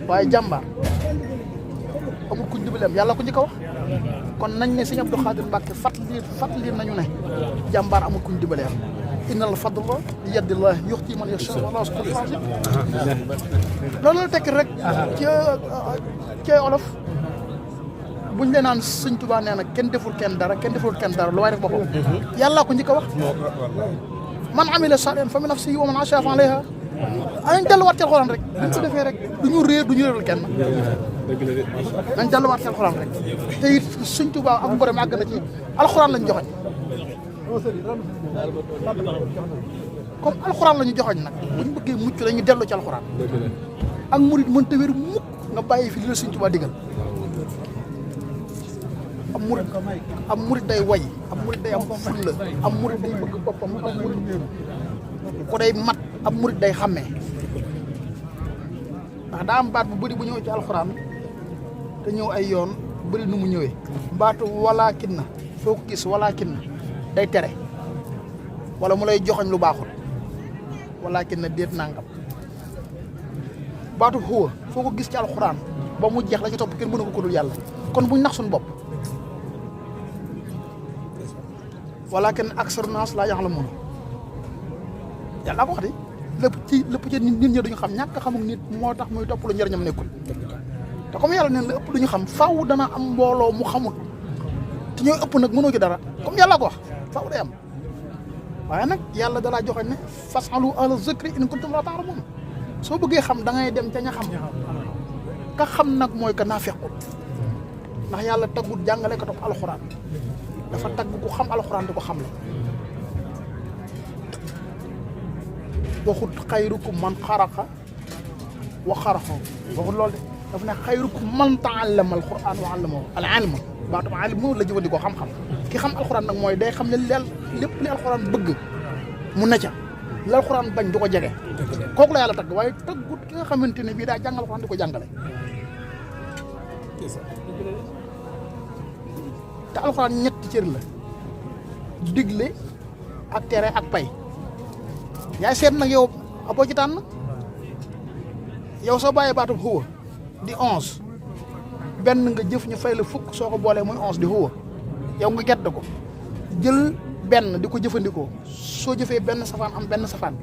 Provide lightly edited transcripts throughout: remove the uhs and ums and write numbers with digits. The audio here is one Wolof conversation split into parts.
waaye jàmbaar amul kuñ dimbaleem yàlla ko njëkk a wax kon nañ ne sëñ Abdou Khadir Mbacke fàttali nañu ne jàmbaar amul kuñ dimbaleem innal fadla bi yadillah yuxti man yasha wallahu zul fadli loolu la tekki rek ci olof buñ leen naan sëñ Tuubaa nee na kenn deful kenn dara lu waay def boppam yàlla ko njëkk a wax man amila salihan fa min nafsihi wa man asaa fa alayha nañ delluwaat ci alxuraan rek buñ ko defee rek duñu réeral kenn nañ delluwaat ci alxuraan rek te it sëñ Tuubaa am ngorem àgg na ci alxuraan lañ joxoñ comme alxuraan la ñu joxoñ nag buñ bëggee mucc lañu dellu ci alxuraan ak murit mënta wér mukk nga bàyyi fi li la sëñ Tuubaa digal am murit day way am murit day am fulla am murit day bëgg boppam am murit ko day mat am murit day xàmmee ndax daa am baat bu bëri bu ñëw ci alxuraan te ñëw ay yoon bëri nu mu ñëwee baatu walaakin na foo ko gis walaakin na day tere wala mu lay joxoñ lu baaxul walaakin na déet nangam baatu xuwa foo ko gis ci alxuraan ba mu jeex la ci topp kenn mënu ko dul yàlla kon buñ nax suñu bopp walaakin aksaru naas laa ya'lamuun yàlla ko wax de lépp ci nit ñi duñu xam ñàkk xamul nit moo tax muy topp lu njëriñam nekkul te comme yàlla neen la ëpp duñu xam faaw dana am mbooloo mu xamul te ñooy ëpp nag mënoo ci dara comme yàlla ko wax faaw day am waaye nag yàlla dalaa joxe ne fas'alu ahla zikri in kuntum laa ta'lamuun soo bëggee xam da ngay dem ca ña xam ka xam nag mooy ka naafequl ndax yàlla taggut jàngale ko topp alxuraan dafa tagg ku xam alxuraan di ko xam la waxut xayrukum man xaraqa wa xaraqa waxut loolu de dafa ne xayrukum man taallama alxuraan wa allamahu al ilma baatum alim mënul la jëfandikoo xam-xam ki xam alxuraan nag mooy day xam ne lépp li alxuraan bëgg mu ne ca la alxuraan bañ du ko jege kooku la yàlla tagg waaye taggut ki nga xamante ne bii daa jàng alxuraan di ko jàngale te alxuraan ñetti cër la digle ak tere ak pay yaay seet nag yow aboo ci tànn yow soo bàyyee baatum xuwa di 11 benn nga jëf ñu fay la fukk soo ko boolee muy 11 di xuwa yow nga gedd ko jël benn di ko jëfandikoo soo jëfee benn safaan am benn safaan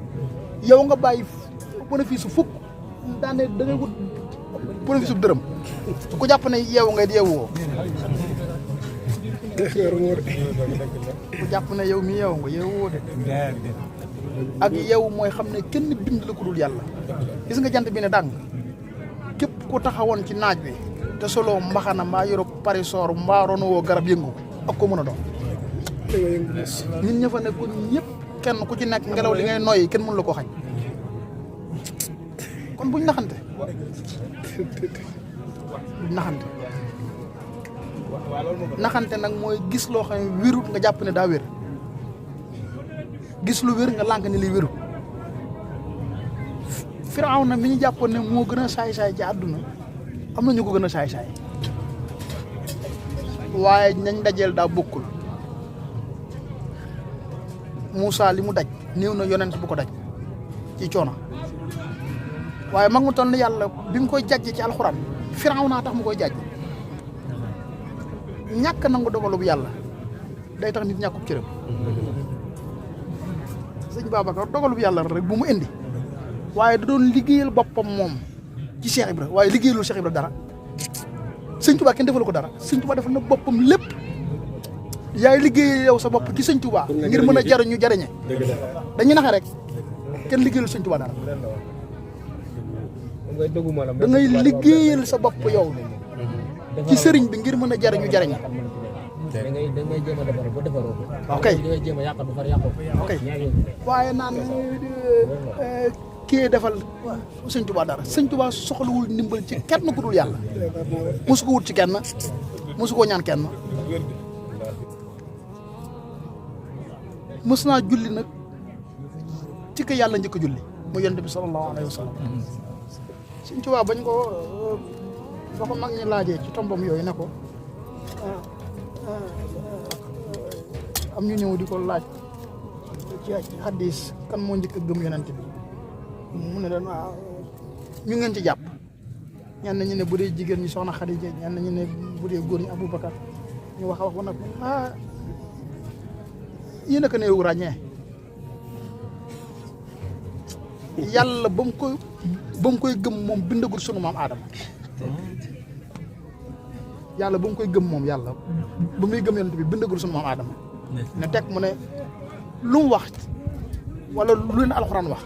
yow nga bàyyi bénéfice su fukk daane da ngay wut bénéfice bu dërëm ku jàpp ne yeewu ngay di yeewoo ku jàpp ne yow mi yeewu nga yeewoo de ak yeewu mooy xam ne kenn bind la ko dul yàlla gis nga jant bi ne dàng képp ku taxawoon ci naaj bi te solo mbaxana mbaa yoro parisoor mbaa ronowoo garab yëngu ak ko mën a doon ñun ña fa nekkoon ñëpp kenn ku ci nekk ngelaw li ngay noyyi kenn mënu la ko xañ kon buñ naxante naxante nag mooy gis loo xam ne wérut nga jàpp ne daa wér gis lu wér nga lànk ni liy wérut Firawna mi ñu jàppoon ne moo gën a saay-saay ci àdduna am na ñu ko gën a saay-saay waaye nañ dajeel daa bokkul Moussa li mu daj néew na yonent bu ko daj ci coono waaye mag mu toll ni yàlla bi mu koy jàjj ci alxuraan Firawna tax mu koy jàjj ñàkk nangu dogalub yàlla day tax nit ñàkkub cëram sëñ Babacar dogalub yàlla rek bu mu indi waaye da doon liggéeyal boppam moom ci Cheikh Ibra waaye liggéeyalul Cheikh Ibra dara sëñ Touba kenn defalu ko dara sëñ Touba defal na boppam lépp yaay liggéeyal yow sa bopp ci sëñ Touba ngir mën a jariñu jariñe dañuy naxe rek kenn liggéeyalul sëñ Touba dara da ngay liggéeyal sa bopp yow ci sëriñ bi ngir mën a jariñu jariñe da ngay jéem a defar ba defaroo ko. ok da ngay jéem a yàq ba far yàqoo ko. ok waaye naan kii defal sëñ Tuubaa dara sëñ Tuubaa soxlawul ndimbal ci kenn ku dul yàlla mosu ko wut ci kenn mosu koo ñaan kenn mos naa julli nag ci ka yàlla njëkk a julli mu yonent bi sallallahu alayhi wa sallam sëñ Tuubaa bañ ko ba ko mag ñi laajee ci tombam yooyu ne ko am ñu ñëw di ko laaj ci hadis kan moo njëkk a gëm yonent bi mu ne leen ñu ngeen ci jàpp ñenn ñu ne bu dee jigéen ñi soxna Xadija ñenn ñu ne bu dee góor ñi Aboubacar ñu wax a wax ba nag yéen a ko néew ràññee yàlla ba mu koy gëm moom bindagul sunu maam Aadama yàlla ba mu koy gëm moom yàlla ba muy gëm yonent bi bindagul sunu maam Aadama ne teg mu ne lu mu wax wala lu leen alxuraan wax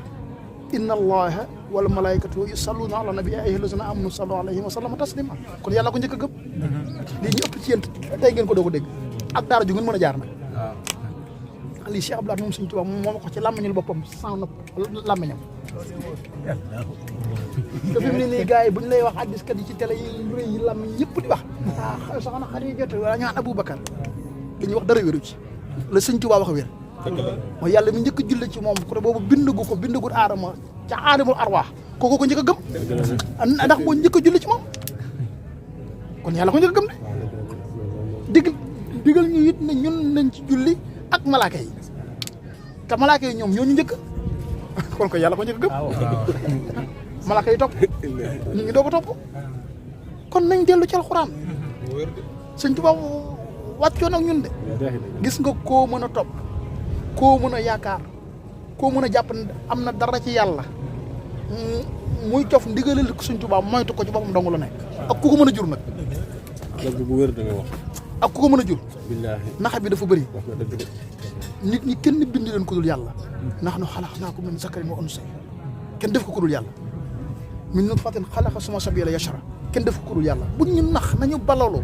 inna allaha wal malaikatu yusalluna ala nabi ayyuha allazina amanu sallu alayhi wa sallimu taslima kon yàlla ko njëkk a gëm lii ñu ëpp ci yéen tey ngeen ko doog a dégg ak daara ju ngeen mën a jaar nag lii Cheikh Abdoulaye moom Sëñ Tuubaa moo ko ci làmmiñul boppam sans nopp làmmiñam te fi mu ne nii gars yi bu ñu lay wax addiskat yi ci télé yi rëy yi làmmiñ ñëpp di wax soxna Xadija wala ñu naan Aboubacar dañuy wax dara wéru ci la Sëñ Tuubaa wax a wér mooy yàlla mi njëkk a julli ci moom ko boobu bindagul aadama ca aadamul arwaax kooku ko njëkk a gëm ndax moo njëkk a julli ci moom kon yàlla ko njëkk a gëm de digal ñu it ne ñun nañ ci julli ak malaaka yi te malaaka yi ñoom ñoo ñu njëkk kon ko yàlla ko njëkk a gëm malaaka yi topp ñu ngi doog a topp kon nañ dellu ci alxuraan Sëñ Tuubaa wàccoon ak ñun de gis nga koo mën a topp koo mën a yaakaar koo mën a jàpp ne am na dara ci yàlla muy cof ndigalal Sëñ Tuubaa moytu ko ci boppam dong la nekk ak ku ko mën a jur nag bu wér da nga wax ak ku ko mën a jur billaahi naxa bi dafa bëri wax nga dëgg de nit ñi kenn bind leen ko dul yàlla nahnu xalaqnaakum min zakarin wa unsa kenn def ko dul yàlla min nutfatin xalaqa summa sabiila yashra kenn def ko dul yàlla buñ ñu nax nañu balaloo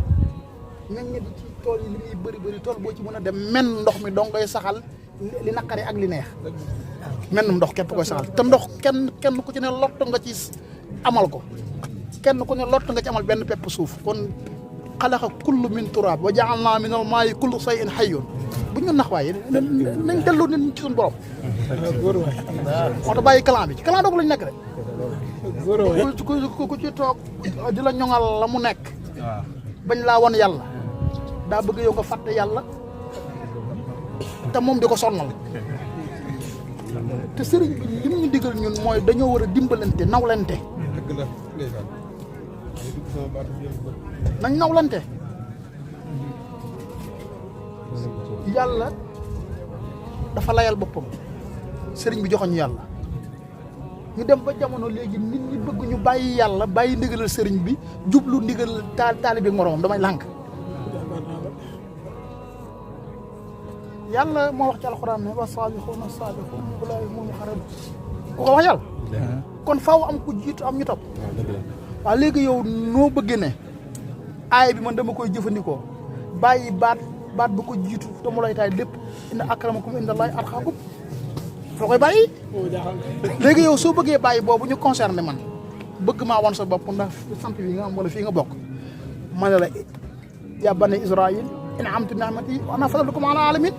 ña ngi ci tool yi li muy bëri tool boo ci mën a dem men ndox mi dong koy saxal li naqari ak li neex men ndox képp koy saxal te ndox kenn ku ci ne lott nga ci amal ko kenn ku ne lott nga ci amal benn pepp suuf kon xalaqa kullu min turaab wa ja'alnaa min al-maa'i kullu shay'in hayyun bu ñu nax waaye nañ delloo nit ci suñu borom moo tax bàyyi clan bi ci clan doog lañ nekk de ku ci toog di la ñoŋal la mu nekk bañ laa won yàlla daa bëgg yow nga fàtte yàlla te moom di ko sonnal te sëriñ bi lim ñu digal ñun mooy dañoo war a dimbalante nawlante nañ nawlante yàlla dafa layal boppam sëriñ bi joxoñ yàlla ñu dem ba jamono léegi nit ñi bëgg ñu bàyyi yàlla bàyyi ndigalal sëriñ bi jublu ndigalal taalibe bi moroomam damay lànk yàlla moo wax ci alxuraan ne wa saabixuuna saabixuun ulaa'ika humul muqarrabuun ku ko wax yàlla kon faaw am ku jiitu am ñu topp waaw léegi yow noo bëggee ne aay bi man dama koy jëfandikoo bàyyi baat bu ko jiitu te mu lay taay lépp inna akramakum indallaahi atqaakum foo koy bàyyi léegi yow soo bëggee bàyyi boobu ñu concerné man bëgg maa wan sa bopp ndax sant bi nga am wala fii nga bokk ma ne la yaa bani Israayil in'amtu ni'mati wa ana faddaltukum ala alamin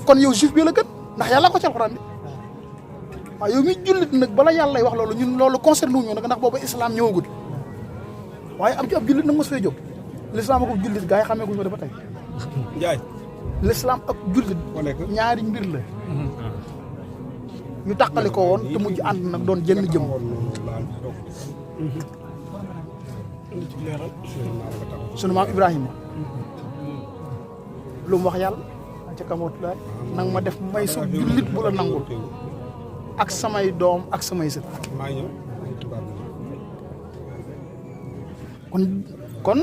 kon yow juif bi la gën ndax yàlla ko ci alxuraan bi waaw yow mi jullit nag bala yàlla wax loolu ñun loolu concerné wuñu nag ndax boobu islam ñëwagul waaye am ci ab jullit nag mos fee jóg l'islam ak jullit gaa yi xamee guñu ko dafa tey Njaay l'islam ak jullit ñaari mbir la ñu tàqali ko woon te mujj ànd nag doon jënd jëm sunu maam Ibrahima lu mu wax yàlla ca kamootulaay nang ma def may sa jullit bu la nangul ak samay doom ak samay sët kon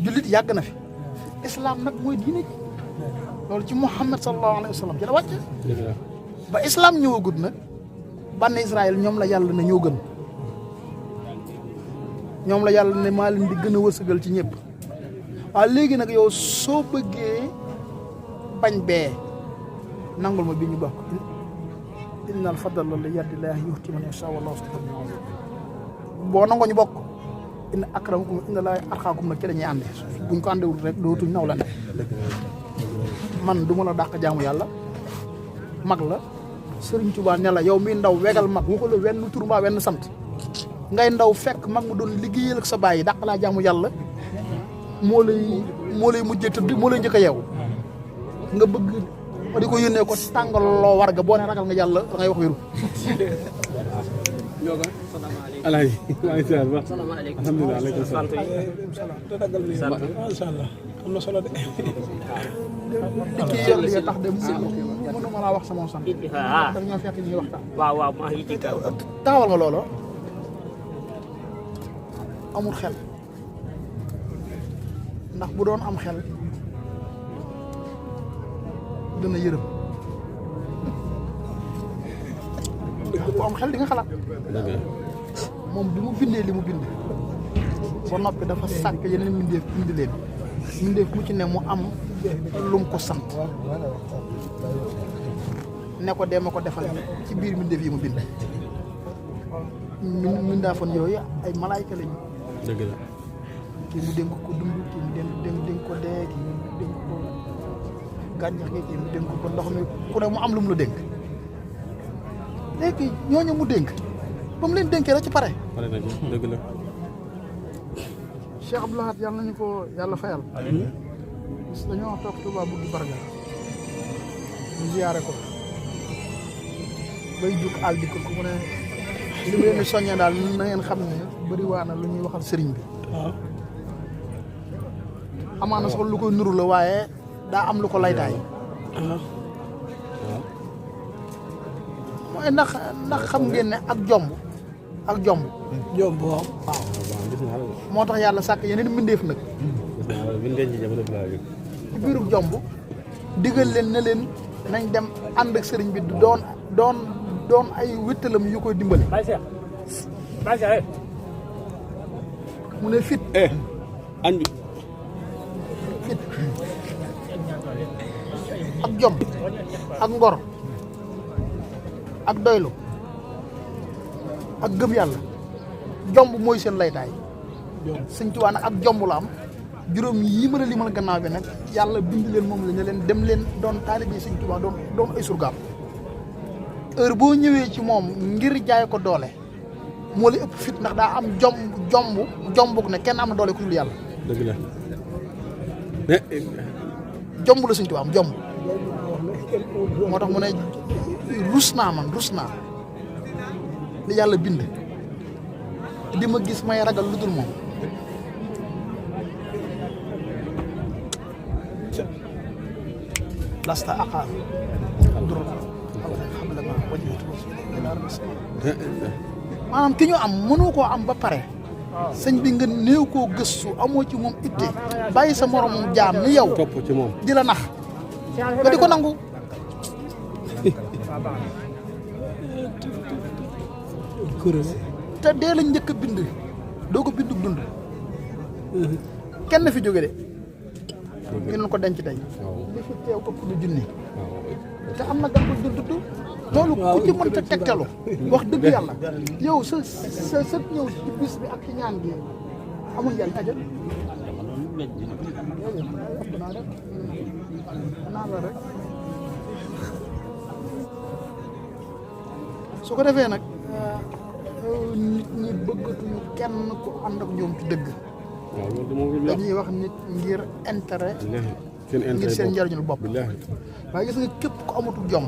jullit yàgg na fi islam nag mooy diine ji loolu ci Muhammad sallallahu alayhi wa sallam ci la wàcce ba islam ñëwagut nag bànne Israël ñoom la yàlla ne ñoo gën ñoom la yàlla ne maa leen di gën a wërsëgal ci ñëpp waaw léegi nag yow soo bëggee bañ bee nangul ma bi ñu bokk innal fadla li yadillaahi yu'ti man yashaa wallaahu boo nangoo ñu bokk inna akramakum indallaahi atqaakum nag ci dañuy ànde buñ ko àndewul rek dootuñ naw la ne man du ma la dàq jaamu yàlla mag la Sëriñ Tuubaa ne la yow mi ndaw wegal mag waxu la wenn tur mbaa wenn sant ngay ndaw fekk mag mu doon liggéeyal ak sa bàyyi dàq laa jaamu yàlla moo lay mujjee tëdd moo lay njëkk a yeewu nga bëgg di ko yónnee ko tàngaloo war ga boo ne ragal nga yàlla da ngay wax wéru Alaaji maa ngi ziar ba. Alhamdulilah aleykum salaam. Masha Allah am na solo de. kii yor li nga tax de mënuma laa wax sama sant. daf ñoo fekk ñuy waxtaan. waaw maa ngi ci taxawal nga loolu amul xel ndax bu doon am xel dana yërëm bu am xel di nga xalaat moom bi mu bindee li mu bind ba noppi dafa sàkk yeneen mbindeef bind leen mbindeef mu ci ne mu am lum ko sant ne ko dee ma ko defal ci biir mbindeef yi mu bind mbindaafoon yooyu ay malaayka lañu dëgg la. kii mu dénk ko dund kii mu dénk ko dee kii mu dénk ko gàncax gi kii mu dénk ko ndox mi ku ne mu am lu mu la dénk léegi ñooñu mu dénk ba mu leen dénkee rek ci pare. pare na ci dëgg la. Cheikh Abdou Lahad yàlla nañu ko yàlla fayal. bis dañoo toog Touba buggi barga ñu ziyaare ko bay jug àll di ko mu ne li mu leen di soññee daal na ngeen xam ne bëri waa na lu ñuy waxal sëriñ bi. waaw. amaana sax lu koy nuru la waaye daa am lu ko laytaay. mooy ndax xam ngeen ne ak jomb. Jomb waaw. moo tax yàlla sàkk yeneen mbindeef nag. ci biiru jomb digal leen ne leen nañ dem ànd ak sëriñ bi doon ay wéttalam yu koy dimbale. mu ne fit. añ bi. fit ak jom ak ngor ak doylu ak gëm yàlla jomb mooy seen laytaay. Sëñ Tuubaa nag ak jomb la am juróom yii mën a limal gannaaw bi nag yàlla bind leen moom la ne leen dem leen doon taalibe Sëñ Tuubaa doon ay surgaam heure boo ñëwee ci moom ngir jaay ko doole moo lay ëpp fit ndax daa am jombuk ne kenn am na doole ku dul yàlla. dëgg la. jomb la Sëñ Tuubaa am jomb moo tax mu ne rus naa li yàlla bind di ma gis may ragal lu dul moom. lasta aqaar dur xam la ma wajatu maanaam ki ñu am mënoo koo am ba pare sëñ bi nga néew koo gëstu amoo ci moom itte bàyyi sa moromum jaam ni yow topp ci moom di la nax nga di ko nangu. te dee lañ njëkk a bind doo ko bindu dund kenn fi jóge de ñu doon ko denc tey li fi teew ëpp lu junni te am na gan ko dudd loolu ku ci mënta tegtalu wax dëgg yàlla yow sa ñëw ci bis bi ak ci ñaan gi amul njëriñ ajal naa la rek su ko defee nag nit ñi bëggatuñu kenn ku ànd ak ñoom ci dëgg dañuy wax nit ngir intérêt ngir seen njëriñul bopp waaye gis nga képp ku amatul jom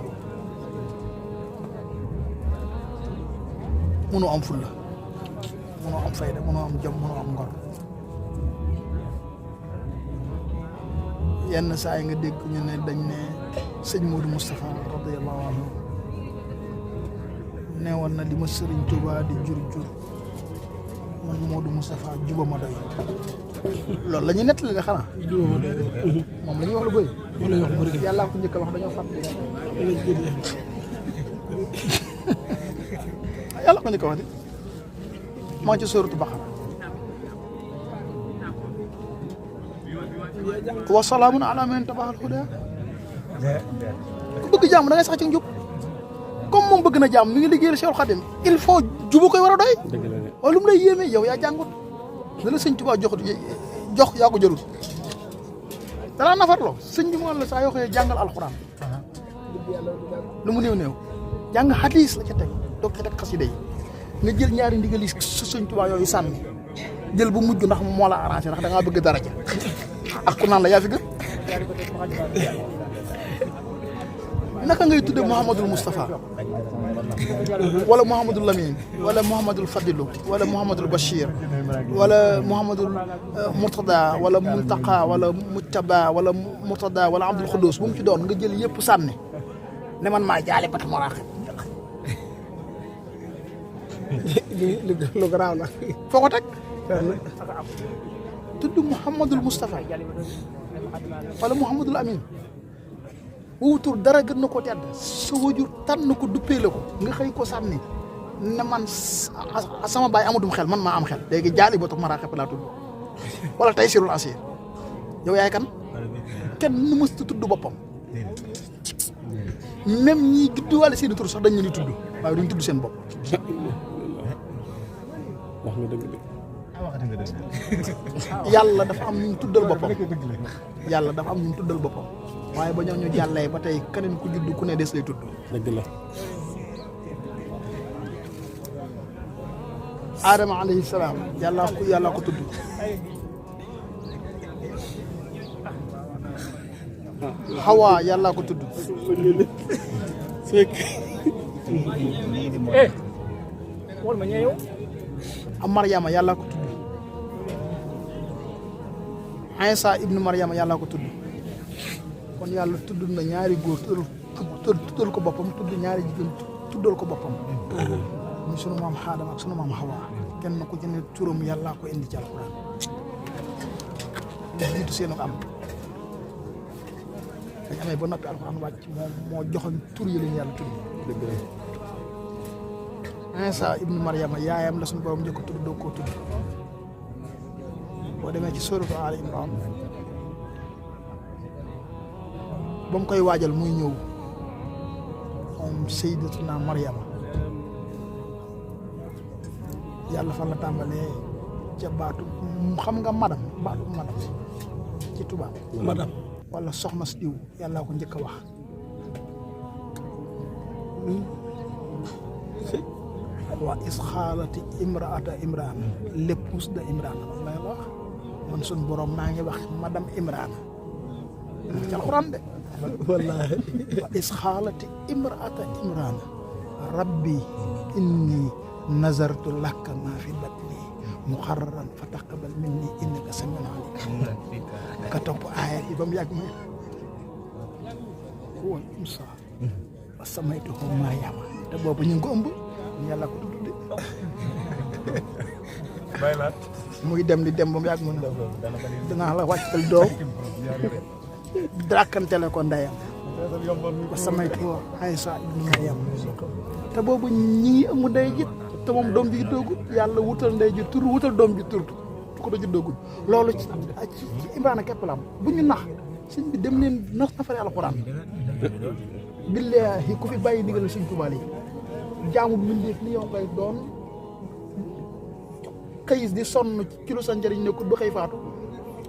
mënoo am fulla mënoo am fayda mënoo am jom mënoo am ngor yenn saa yi nga dégg ñu ne dañ ne sëñ Modou Moustapha radiyallahu anhu nee woon na li ma Sëriñ Tuubaa di jur man Modou Moustapha juba ma doy loolu la ñuy nettali nga xanaa moom la ñuy wax lu bëri yàllaa ko njëkk a wax dañoo fàtte yàlla ko njëkk a wax de maa ngi ci sóoratu Baqara wa salaamun ala man tabaxal huda ku bëgg jàmm da ngay sax ci njub comme moom bëgg na jàmm mi ngi liggéeyal Seexul Xadim il faut jubu koy war a doy waaye lu mu lay yéeme yow yaa jàngut da la sëñ Tuubaa jox yaa ko jëlut danaa nafarloo sëñ bi moo la saa yoo xëyee jàngal alxuraan lu mu néew jàng xadiis la ca teg doog ca teg xasida yi nga jël ñaari ndigal yi sëñ Tuubaa yooyu sànni jël bu mujj ndax moo la arrangé ndax da ngaa bëgg daraja ak ku naan la yaa fi gën naka ngay tudde Mouhamadul Moustapha wala Mouhamadul Lamine wala Mouhamadul Fadilu wala Mouhamadul Bachir wala Mouhamadul Murtada wala Muntaqa wala Mujtaba wala Murtada wala Abdul Xuddus bu mu ci doon nga jël yëpp sànni ne man maa jaale bat maraaxib lu garaaw la. foo ko teg tudd Mouhamadul Moustapha wala Mouhamadul Amin boobu tur dara gën na ko tedd sa wajur tànn ko duppee la ko nga xëy ko sànni ne man sama baay amatum xel man maa am xel léegi jaali boo tax maraaxib laa tudd wala tey sirul asir yow yaay kan kenn nu mës tudd boppam même ñi judduwaale seeni tur sax dañ leen di tudd waaye duñ tudd seen bopp. wax nga dëgg de. yàlla dafa am ñu mu tuddal boppam yàlla dafa am ñu mu tuddal boppam waaye ba ñoo ñu jàllee ba tey keneen ku judd ku ne des lay tudd. dëgg la. Adama alayhi salaam yàlla ko tudd. Hawa yàlla ko tudd. Maryama yàlla ko tudd. Isa ibnu Maryama yàlla ko tudd. kon yàlla tudd na ñaari góor tuddal ko boppam tudd ñaari jigéen tuddal ko boppam. muy sunu maam Aadama ak sunu maam Hawa kenn ku ci ne turam yàlla ko indi ci alxuraan. li jiitu seen ko am. dañ amee ba noppi alxuraan wàcc moo joxoon tur yi leen yàlla tudd. dëgg la. Isa ibnu Maryama yaayam la suñu borom njëkk a tudd doo koo tudd boo demee ci suuratu Aali Imraan ba mu koy waajal muy ñëw moom Sayyidatuna Maryama yàlla fan la tàmbalee ca baatu xam nga baatu madam ci tubaab madam wala soxna si diw yàlla ko njëkk a wax wa isxaalati imraata imraan l'épouse de imraan la wax man sun borom maa ngi wax madame imraan ci alxuraan de wallaahi wa isxaalati imraata imraan rabbi inni nazartu laka maa fi batni muharraran fa taqabbal minni innaka samiun alim ka topp aaya bi ba mu yàgg ma huwa Musa wa samaytuhu Maryama te boobu ñu ngi ko ëmb yàlla ko tudd de muy dem di dem ba mu yàgg mun danaa la wàccal doom dàkkantele ko ndeyam ba samaytuhu Isa ibnu Maryam te boobu ñi ngi ëmb ndey ji te moom doom ji juddoogut yàlla wutal ndey ji tur wutal doom ji tur ko da juddoogut loolu ci Imraana képp la am bu ñu nax sëñ bi dem leen nafari alxuraan billaahi ku fi bàyyi ndigal sëñ Tuubaa yi jaamu mbindeef li yow ngay doon kayis di sonn ci lu sa njëriñ nekkul ba xëy faatu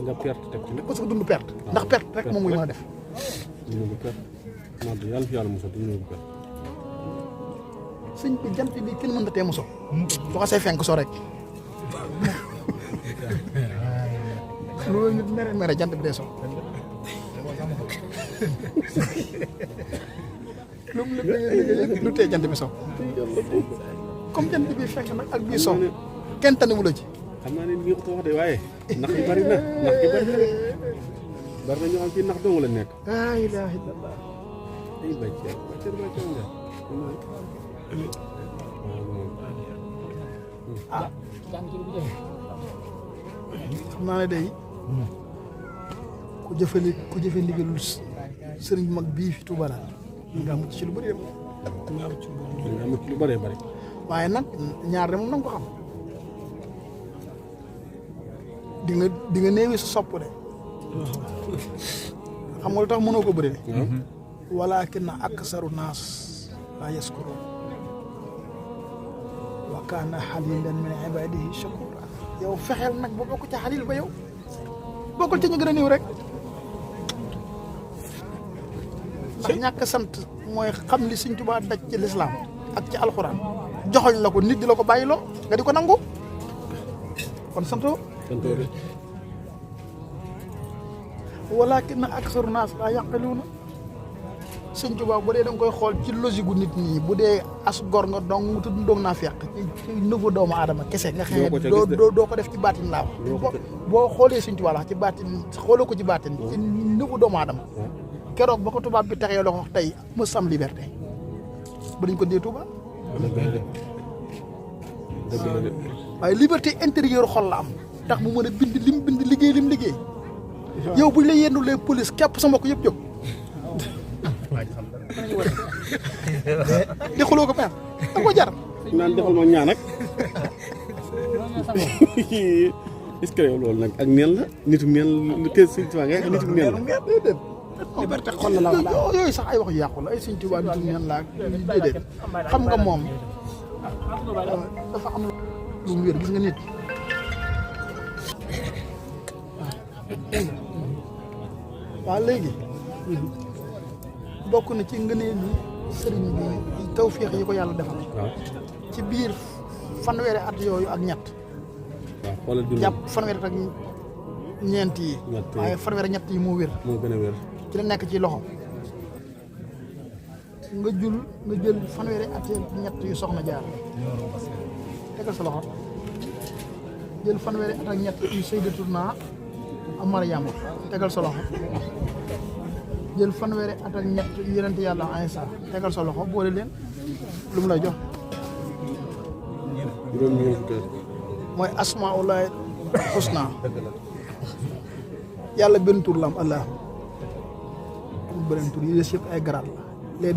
nga perte teg ci parce que dund perte ndax perte rek moom muy mën a def dund bu perte maa de yàlla fi yàlla mosal dund bu perte sëñ bi jant bi kenn mën na tee moso boo ko say fenk so rek loolu nit mere jant bi dee so lu mu liggéey lu tee jant bi so comme jant bi fenk nag ak bii so kenn taniwu la ci xam naa ne nii ko wax de waaye nax yi bari na nax yi bari na de bari na ñoo xam fii nax dong la nekk laa ilaaha illallah ay bàcceer nga ah xam naa ne day ku jëfe ndigalul sëriñ bu mag bii fi Tuuba daal nga mucc ci lu bëri nga mucc lu bëree bëri waaye nag ñaar de moom na nga ko xam di nga néewi sa sopp de xam nga lu tax mënoo ko bëri de walaakin aksaru naas laa yaskuruun wa kaana xaliilan min ibaadihi shakuura yow fexeel nag ba bokk ca xalil ba yow bokkul ca ñu gën a néew rek ndax ñàkk sant mooy xam li Sëñ Tuubaa daj ci lislaam ak ci alxuraan joxoñ la ko nit di la ko bàyyiloo nga di ko nangu kon santoo walaakinna aksaru naas laa yaqiluuna sëñ Tuubaa bu dee da nga koy xool ci logique gu nit ñi bu dee as gor nga dong mu tudd ndong naa fekk ci niveau doomu aadama kese nga xam ne doo ko def ci baatin laa wax boo xoolee sëñ Tuubaa la ci baatin xooloo ko ci baatin ci niveau doomu aadama keroog ba ko tubaab bi taxee loxo tey mu sam liberté ba dañ ko dee Tuubaa waaye liberté intérieure xol la am tax mu mën a bind liggéey lim liggéey yow buñ la yendulee police képp sa mbokk yëpp jóg di xuloo ko père da ko jar naan defal ma ñaan ak est-ce que yow loolu nag ak neen la nitu neen lu teel Sëñ Tuubaa ngay nitu neen la déedéet liberté xol la wax yooyu sax ay wax yu yàqu la ay Sëñ Tuubaa nitu neen la déedéet xam nga moom dafa am lu mu wér gis nga nit waaw léegi bokk na ci ngëneel yi sëriñ bi tawféex yi ko yàlla defal ci biir fanweeri at yooyu ak ñett jàpp fanweeri at ak ñeent yi waaye fanweeri ñett yi moo wér moo gën a wér ci la nekk ci loxo nga jël fanweeri at ñett yu soxna jaar tegal sa loxo jël fanweeri at ak ñett yu Sayyidatuna Maryama tegal sa loxo jël fanweeri at ak ñett yu yonent yàlla Aysa tegal sa loxo boole leen lu mu lay jox mooy asmaullahi husna yàlla benn tur la am allah beneen tur yi des yëpp ay garaat la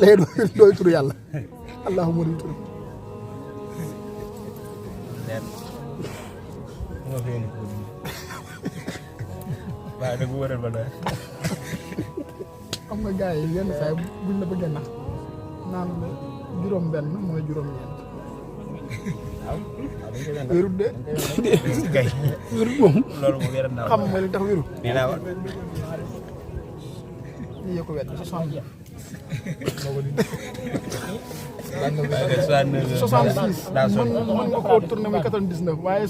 lee dooy tur yàlla allahu moo di tur waaw da nga wëral ba doy. xam nga gars yi yenn saa yi buñ la bëggee nax naan la juróom-benn mooy juróom-ñeent. waaw wérut de. kay wérut moom. loolu moom yaram naa xam nga li tax wérut. nee naa ñu yokk wet 60. 66 mën nga koo tourné muy 99 waaye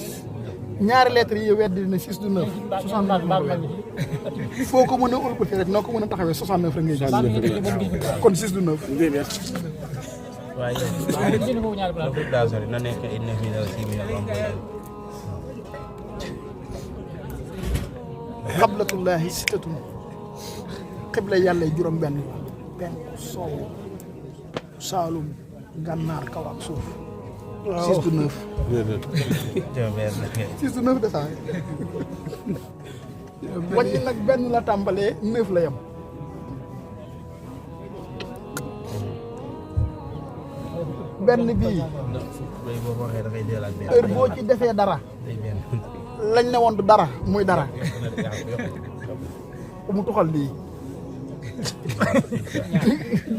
ñaari lettres yi weddi na 6 du 9 69 foo ko mën a ëlbati rek noo ko mën a taxawee 69 rek ngay gis kon 6 du 9 waaye yow daa sori na nekk ay 9 6 xablatullahi sitatun xibla yàlla juróom benn penku soow saalum gànnaar kaw ak suuf 6 du 9 6 du 9 de saa wàcc nag benn la tàmbalee 9 la yem benn bii heure boo ci defee dara lañ ne woon du dara muy dara mu tuxal lii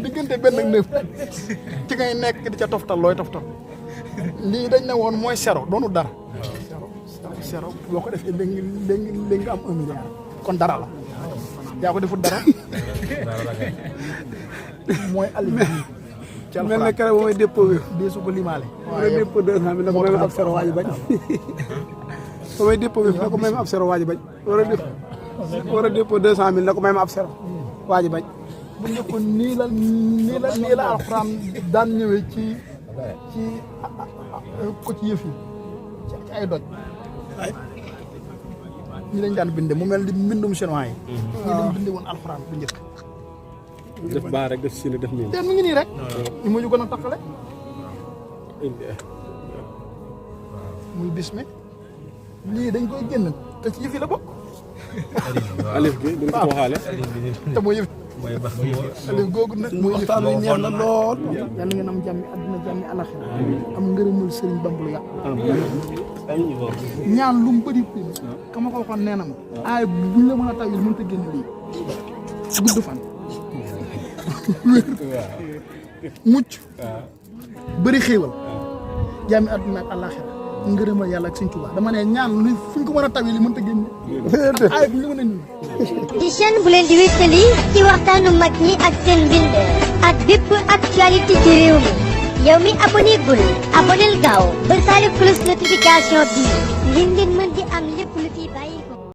diggante benn ak 9 ci ngay nekk di ca toftal looy toftal lii dañ ne woon mooy zéro doonu dara zéro boo ko defee léegi nga am 1 milliard kon dara la yaa ko defut dara mooy alif bi mel na keroog mooy dépôt bi dee su ko limaale mooy dépôt 200 bi na ko même ab zéro waa ji bañ mooy dépôt bi na ko même ab zéro waa ji bañ war a dépôt 200 000 na ko même ab zéro waa ji bañ bu njëkkoon nii la alxuraan daan ñëwee ci ko ci yëf yi ci ay doj ñi lañ daan binde mu mel ni mbindum chinois yi ñi lañ binde woon alxuraan bu njëkk def baa rek def si def nii te mu ngi nii rek ñu mujj ko nag takkale muy bisme lii dañ koy génn te ci yëf yi la bokk alif bi duñ ko waxaale te mooy yëf alif googu nag mooy yëf waxtaan wi neex na lool yàlla ngeen am jàmmi àdduna jàmmi alaxira am ngërëmul sëriñ Bamba lu yàq ñaan lu mu bëri ka ma ko waxoon nee na ma aay buñ la mën a tawil mënut a génn lii gudd fan mucc bëri xéewal jàmmi àdduna ak alaxira ngërëmal yàlla ak sëñ Tuubaa dama ne ñaan lu fuñ ko mën a tawil mënut a génn aay buñ la mën a nii di chaîne bu leen di wéttali ci waxtaanu mag ñi ak seen mbind ak bépp actualité ci réew mi yow mi abonné gul aboneel gaaw ba sali cloche notification bi ngeen mën